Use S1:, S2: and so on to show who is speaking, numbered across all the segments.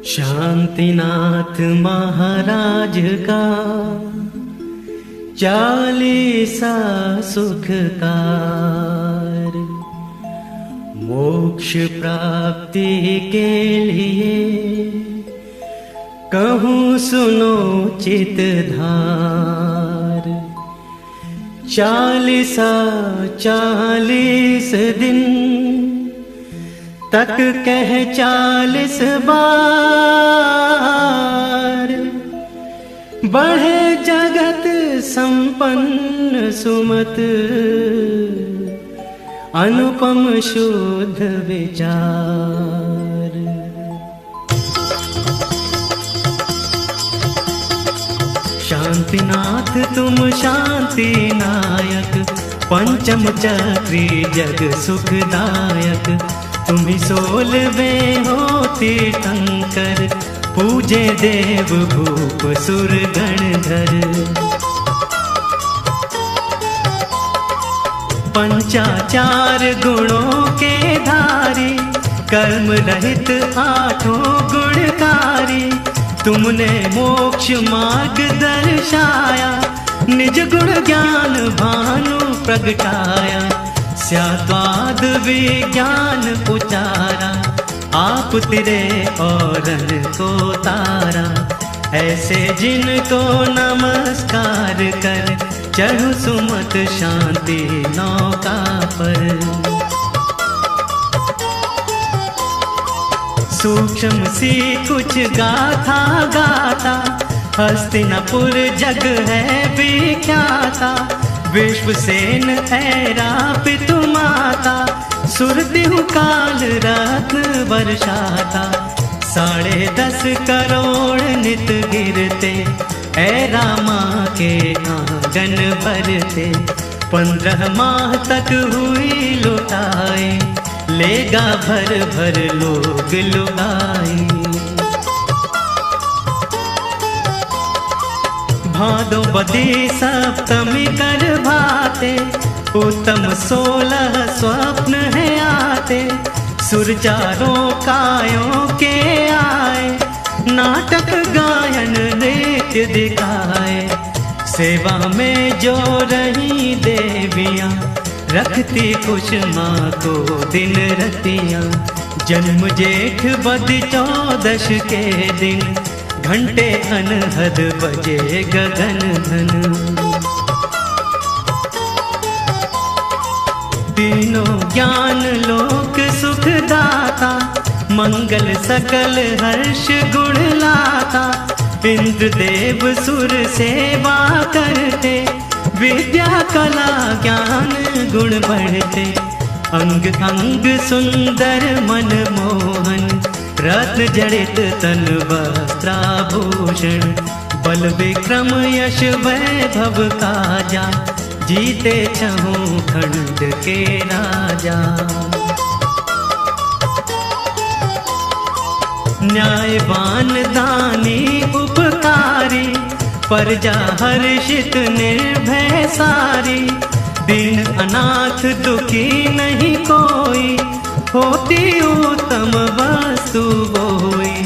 S1: शांतिनाथ महाराज का 40 सुखकार। मोक्ष प्राप्ति के लिए कहूँ सुनो चितधार। 40 दिन तक कह 40 बार। बढ़े जगत संपन्न सुमत अनुपम शुद्ध विचार। शांतिनाथ तुम शांति नायक, पंचम चक्री जग सुखदायक। तुम्ही 16वें हो तीर्थंकर, पूजे देव भूप सुर गणधर। पंचाचार गुणों के धारी, कर्म रहित 8 गुणकारी। तुमने मोक्ष मार्ग दर्शाया, निज गुण ज्ञान भानु प्रगटाया। स्याद्वाद विज्ञान उचारा, आप तिरे औरन को तारा। ऐसे जिनको नमस्कार कर, चढ़ू सुमत शांति नौका पर। सूक्ष्म सी कुछ गाथा गाता, हस्तिनापुर जग है विख्याता। विश्वसेन ऐरापितु माता, सुरतिहु काल रत्न वर्षाता। 10.5 करोड़ नित गिरते, ऐरामा के आंगन भरते। 15 माह तक हुई लुटाई, लेगा भर भर लोग लुगाई। भादो बदी सप्तमी कर भाते, उत्तम 16 स्वप्न है आते। सुर चारों कायों के आए, नाटक गायन नृत्य दिखाए। सेवा में जो रही देवियां, रखती कुछ माँ को दिन रतियां। जन्म जेठ बद 14 के दिन, घंटे अनहद बजे गगन धन। तीनों ज्ञान लोक सुख दाता, मंगल सकल हर्ष गुण लाता। इंद्र देव सुर सेवा करते, विद्या कला ज्ञान गुण बढ़ते। अंग अंग सुंदर मन मोहन, रत्न जड़ित तन वस्त्राभूषण। बल विक्रम यश वैभव काजा, जीते 6 खंड के राजा। न्यायवान दानी उपकारी, प्रजा हर्षित निर्भय सारी। दीन अनाथ दुखी नहीं कोई, होती उत्तम वस्तु बोई।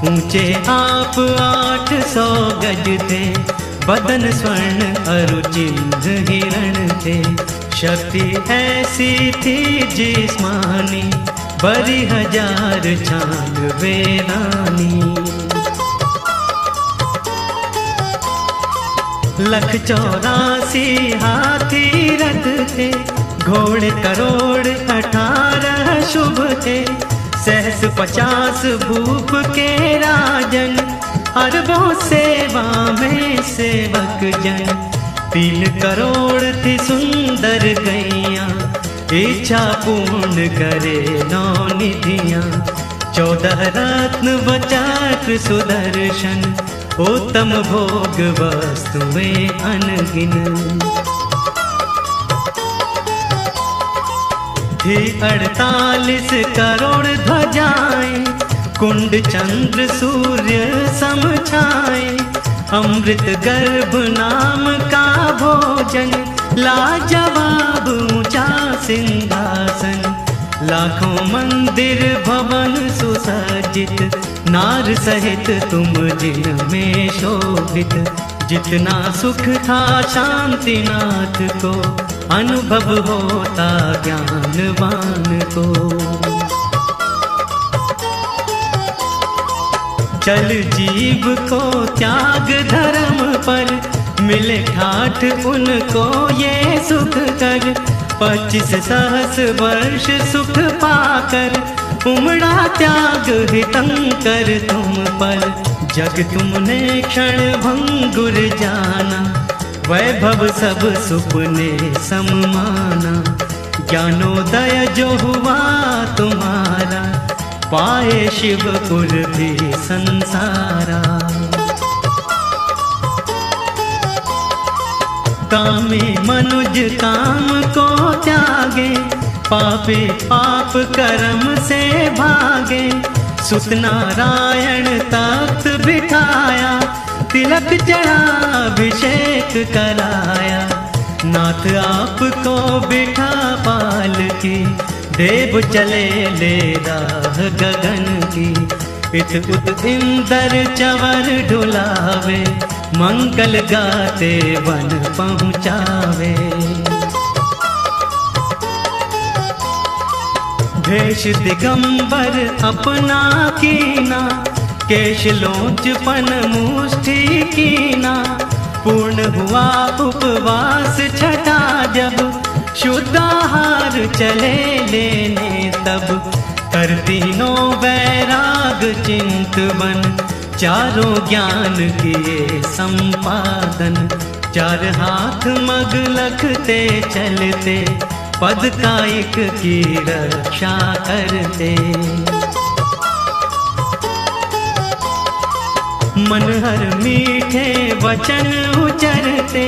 S1: ऊंचे आप 800 गज थे, बदन स्वर्ण अरु चिन्ह हिरण थे। शक्ति ऐसी थी जिस्मानी, बड़ी 1000 96 रानी। 184 हाथी रथ थे, घोड़े करोड़ 18 शुभ थे। 50 भूप के राजन, अरबों सेवा में सेवक जन। 3 करोड़ थी सुंदर गैया, इच्छा पूर्ण करे 9 निधियां। 14 रत्न वचक्र सुदर्शन, उत्तम भोग वस्तुएं अनगिन। थी 48 करोड़ ध्वजाएं, कुंड चंद्र सूर्य समछाए। अमृत गर्भ नाम का भोजन, लाजवाब ऊंचा सिंहासन। लाखों मंदिर भवन सुसज्जित, नार सहित तुम जिनमें शोभित। जितना सुख था शांतिनाथ को, अनुभव होता ज्ञानवान को। चल जीव को त्याग धर्म पर, मिले ठाठ उनको ये सुख कर। 25 सहस वर्ष सुख पाकर, उमड़ा त्याग हितंकर तुम पर। जग तुमने क्षण भंगुर जाना, वैभव सब सुपने सम्माना। ज्ञानोदय जो हुआ तुम्हारा, पाए शिवपुर भी संसारा। कामी मनुज काम को त्यागे, पापे पाप कर्म से भागे। सुत नारायण तख्त बिठाया, तिलक चढ़ा अभिषेक कराया। नाथ आपको बिठा पालकी, देव चले ले राह गगन की। इत उत इंदर चवर ढुलावे, मंगल गाते वन पहुँचावे। भेष दिगंबर अपना कीना, केश लोचपन मुष्टि कीना। पूर्ण हुआ उपवास छठा जब, शुद्ध आहार चले लेने तब। कर तीनों वैराग चिंतवन, चारों ज्ञान किए संपादन। 4 हाथ मग लखते चलते, पद कायिक की रक्षा करते। मनहर मीठे वचन उचरते,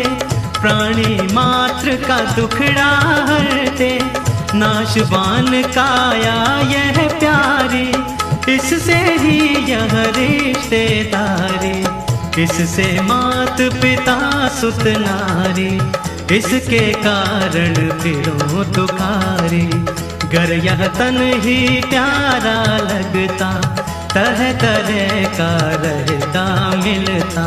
S1: प्राणी मात्र का दुखड़ा हरते। नाशवान काया यह प्यारी, इससे ही यह रिश्तेदारी। इससे मात पिता सुत नारी, इसके कारण फिरो दुखारी। गर यह तन ही प्यारा लगता, तरह तरह का रहता मिलता।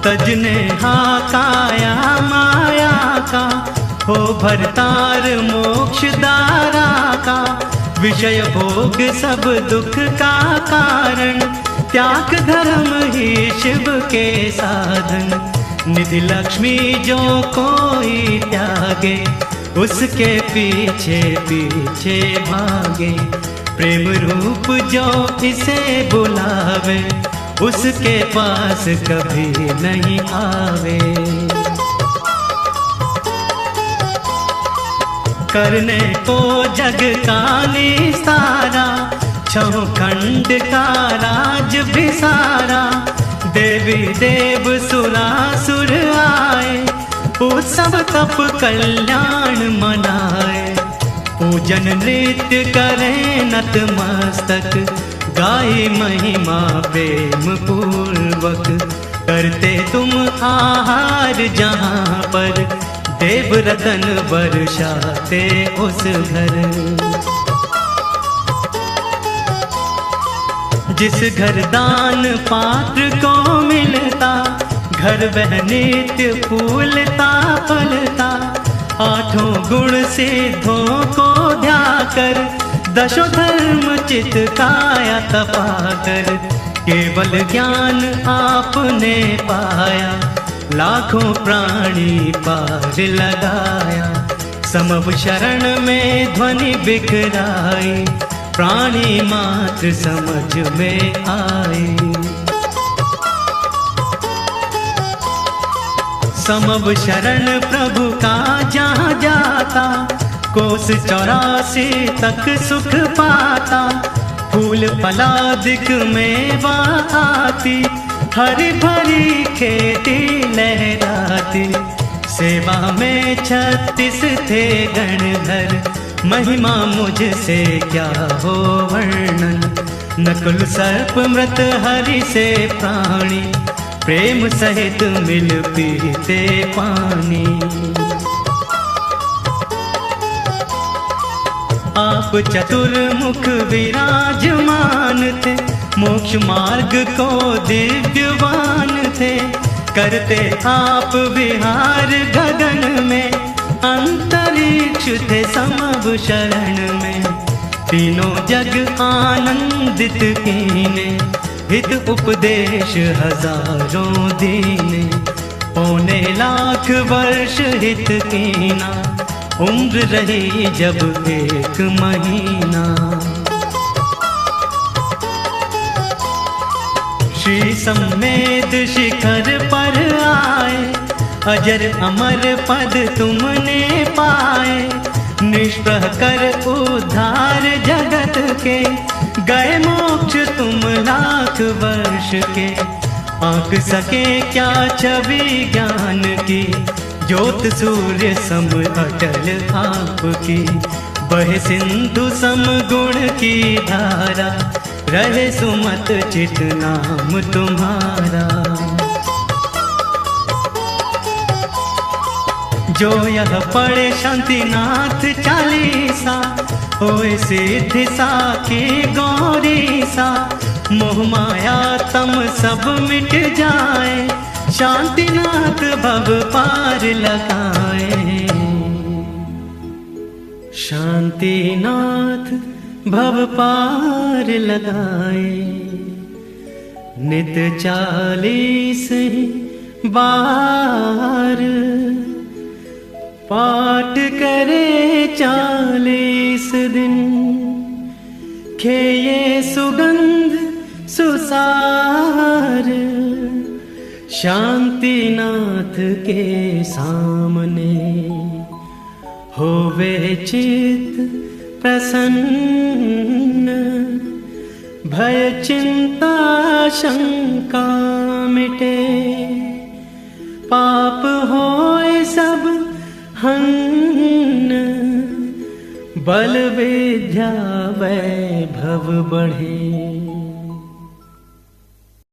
S1: तजने हाँ काया माया का, हो भरतार मोक्ष दारा का। विषय भोग सब दुख का कारण, त्याग धर्म ही शिव के साधन। निधि लक्ष्मी जो कोई त्यागे, उसके पीछे पीछे भागे। प्रेम रूप जो इसे बुलावे, उसके पास कभी नहीं आवे। करने को जग का निस्तारा, 6 खंड का राज भी सारा। देवी देव सुरासुर आए, उत्सव तप कल्याण मनाए। पूजन नृत्य करें नतमस्तक, गाई महिमा प्रेम पूर्वक। करते तुम आहार जहाँ पर, देव रतन वर्षाते उस घर। जिस घर दान पात्र को मिलता, घर वह नित्य फूलता फलता। 8 गुण सिद्धों को ध्याकर, 10 धर्म चित काया तपाकर। केवल ज्ञान आपने पाया, लाखों प्राणी पार लगाया। समव शरण में ध्वनि बिखराई, प्राणी मात्र समझ में आए। समव शरण प्रभु का जहाँ जाता, कोस 84 तक सुख पाता। फूल फलादिक में आती, हरी भरी खेती लहराती। सेवा में 36 थे गणधर, महिमा मुझसे क्या हो वर्णन। नकुल सर्प मृत हरि से प्राणी, प्रेम सहित मिल पीते पानी। आप चतुर्मुख विराजमान थे, मोक्ष मार्ग को दिव्यवान थे। करते आप विहार गगन में, अंतरिक्ष थे समभ शरण में। तीनों जग आनंदित कीने, हित उपदेश हजारों दीने। 1.25 वर्ष हित कीना, उम्र रही जब 1 महीना। श्री सम्मेद शिखर पर आए, अजर अमर पद तुमने पाए। निष्प्रह कर उद्धार जगत के, गए मोक्ष तुम 1,00,000 वर्ष के। आंक सके क्या छवि ज्ञान की, ज्योत सूर्य सम अटल आपकी। बहे सिंधु सम गुण की धारा, रहे सुमत चित नाम तुम्हारा। जो यह पढ़े शांतिनाथ चालीसा, होए सिद्धि साखी गौरी सा। मोह माया तम सब मिट जाए, शांतिनाथ भव पार लगाए। शांतिनाथ भव पार लगाए। नित 40 बार पाठ करे 40 दिन। खेये सुगंध सुसार, शांतिनाथ के सामने। होवे चित प्रसन्न, भय चिंता शंका मिटे। पाप होए सब हन्न, बल विद्या वैभव बढ़े।